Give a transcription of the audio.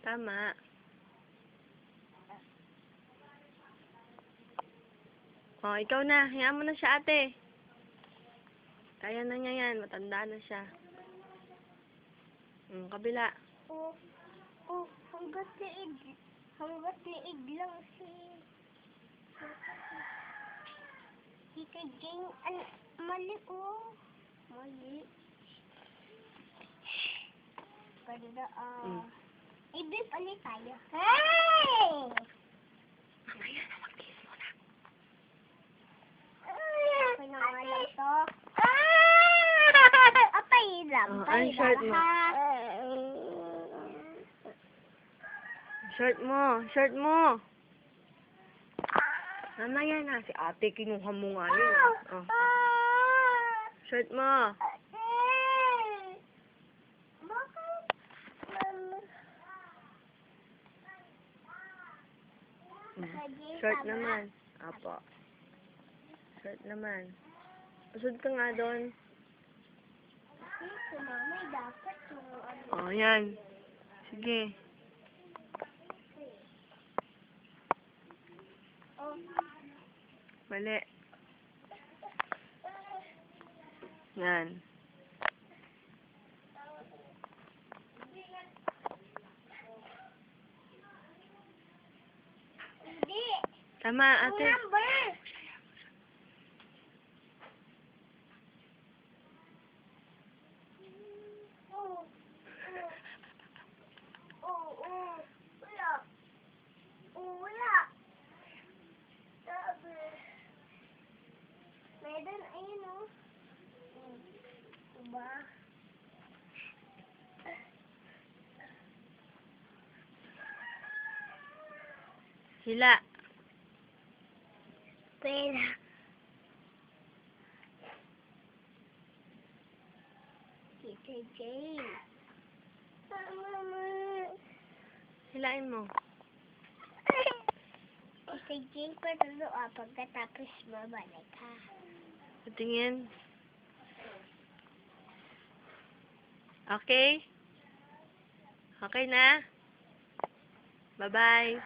Tama. Oh, ikaw na. Hayaan mo na siya, ate. Kaya na niya yan. Matanda na siya. Kabila. Hanggat liig lang si Kajing, mali mali. Ganda, i-beep ulit tayo. Hey! Mamaya na, mag-kiss mo na. Okay na nga lang to. Apay lang. Ang short mo. Short mo. Mamaya na. Si ate, kinuha mo nga yun. Oh. Short mo. Short naman. Apo. Short naman. Usod ka nga doon. Oh, yan. Sige. Mali. Yan. Tama, ate. Wala. Meron, ayun o. Diba? Hila. Pera. Tita Jane. Mama. Hilain mo. Tita Jane, patuluan pagkatapos babalik ha. Patingin. Okay? Okay na? Bye-bye.